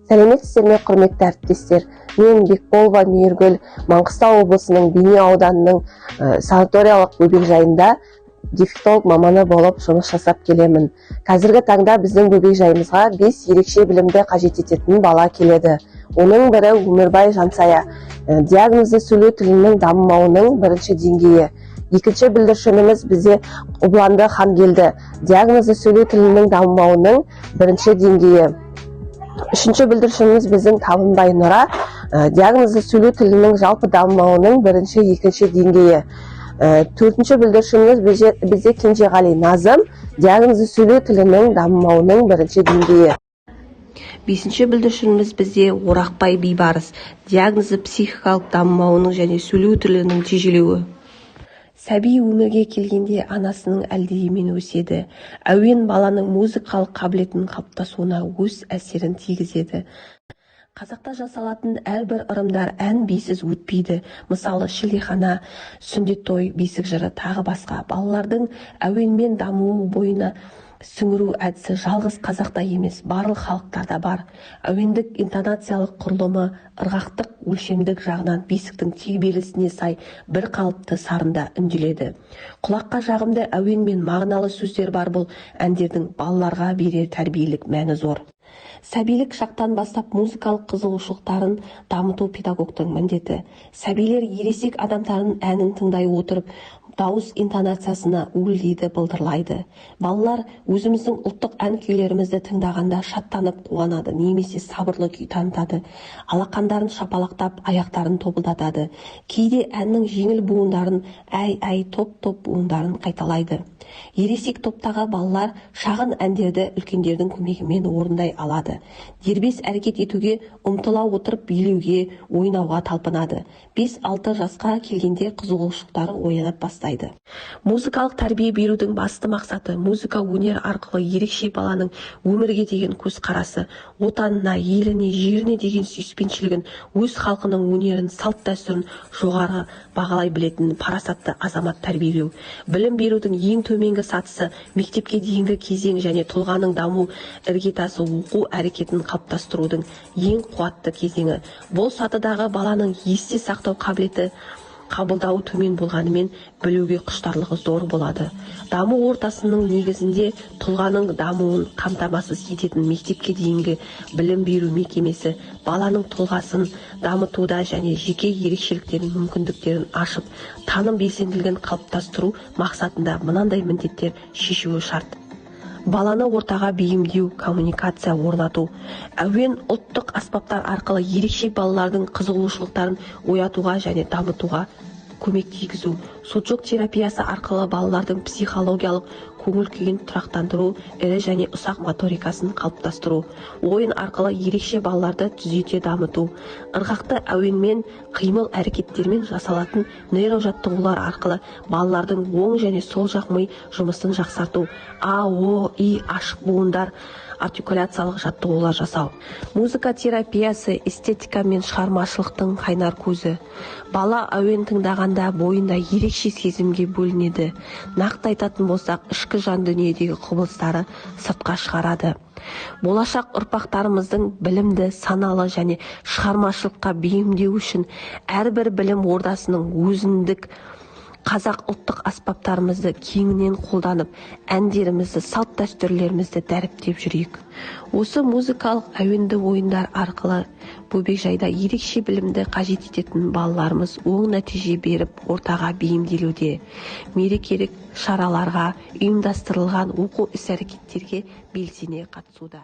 Сәлеметсіздер ме, құрметті әріптестер? Мен Бекболова Мейіргүл, Маңғыстау облысының Бейнеу ауданының санаториялық бөбекжайында дефектолог маманы болып жұмыс жасап келемін. Қазіргі таңда біздің бөбекжайымызға 5 ерекше білімді қажет ететін бала келеді. Оның бірі Өмірбай Жансая. Диагнозы сөйлеу тілінің дамымауының бірінші деңгейі. Екінші бүлдіршініміз бізде Ұланды Хангелді. Диагнозы сөйлеу тілінің дамымауының бірінші деңгейі. Үшінші бүлдіршініміз біздің Табынбай Нұра. Диагнозы сөйлеу тілінің жалпы дамымауының бірінші, екінші деңгейі. Төртінші бүлдіршініміз бізде Кенжеғали Назым. Диагнозы сөйлеу тілінің дамымауының бірінші деңгейі. Бесінші бүлдіршініміз бізде Орақбай Бейбарыс. Диагнозы психикалық дамымауының және сөйлеу тілінің тежелеуі. Сәби өмірге келгенде анасының әлдиімен өседі. Әуен баланың музыкалық қабілетінің қалыптасуына өз әсерін тигізеді. Қазақта жасалатын әрбір ырымдар ән бисіз өтпейді. Мысалы, шілдехана, сүндет той, бесік жыры тағы басқа. Балалардың әуенмен дамуы бойына сіңіру әдісі жалғыз қазақта емес, барлық халықтарда бар. Әуендік интонациялық құрылымы ырғақтық өлшемдік жағынан бесіктің тербелісіне сай бір қалыпты сарында үнделеді. Құлаққа жағымды әуен мен мағыналы сөздер бар бұл әндердің балаларға берер тәрбиелік мәні зор. Сәбилік шақтан бастап музыкалық қызығушылықтарын дамыту педагогтың міндеті. Сәбилер ересек адамдардың әнін тыңдай отырып, дауыс интонациясына уілдейді, былдырлайды. Балалар өзіміздің ұлттық ән күйлерімізді тыңдағанда шаттанып қуанады, немесе сабырлы күй танытады. Алақандарын шапалақтап, аяқтарын тобылдатады. Кейде әннің жеңіл буындарын, әй, топ буындарын қайталайды. Ересек топтағы балалар шағын әндерді үлкендердің көмегімен орындай алады. Дербес әрекет етуге ұмтыла отырып билеуге, ойнауға талпынады. 5-6 жасқа келгенде қызығушылықтары оянып бастайды. Музыкалық тәрбие берудің басты мақсаты музыка өнер арқылы ерекше баланың өмірге деген көзқарасы, отанына, еліне, жеріне деген сүйіспеншілігін, өз халқының өнерін, салт-дәстүрін жоғары бағалай білетін парасатты азамат тәрбиелеу. Білім берудің ең төменгі сатысы мектепке дейінгі кезең және тұлғаның даму іргетасы оқу әрекетін қалыптастырудың ең қуатты кезеңі. Бұл сатыдағы баланың есте сақтау қабілеті қабылдауы төмен болғанымен білуге құштарлығы зор болады. Даму ортасының негізінде тұлғаның дамуын қамтамасыз ететін мектепке дейінгі білім беру мекемесі баланың тұлғасын дамытуда және жеке ерекшеліктерін, мүмкіндіктерін ашып, таным белсенділігін қалыптастыру мақсатында мынандай міндеттер шешуі шарт. Баланы ортаға бейімдеу, коммуникация орнату. Әуен ұлттық аспаптар арқылы ерекше балалардың қызығушылықтарын оятуға және дамытуға көмек тигізу. Сутжок терапиясы арқылы балалардың психологиялық көңіл күйін тұрақтандыру, ірі және ұсақ моторикасын қалыптастыру. Ойын арқылы ерекше балаларды түзете дамыту. Ырғақты әуенмен, қимыл әрекеттермен жасалатын нейрожаттығулар арқылы балалардың оң және сол жақ ми жұмысын жақсарту. А, О, И ашық буындар артикуляциялық жаттығулар жасау. Музыка терапиясы эстетика мен шығармашылықтың қайнар көзі. Бала әуен тыңдағанда бойында ерекше сезімге бөлінеді. Нақты айтатын болсақ, ішкі жан дүниедегі құбылыстары сыртқа шығарады. Болашақ ұрпақтарымыздың білімді, саналы және шығармашылыққа бейімдеу үшін әрбір білім ордасының өзіндік қазақ ұлттық аспаптарымызды кеңінен қолданып, әндерімізді, салт дәстүрлерімізді дәріптеп жүрейік. Осы музыкалық әуенді ойындар арқылы бөбекжайда ерекше білімді қажет ететін балаларымыз оң нәтиже беріп, ортаға бейімделуде. Мерекелік шараларға, ұйымдастырылған оқу іс-әрекеттерге белсене қатысуда.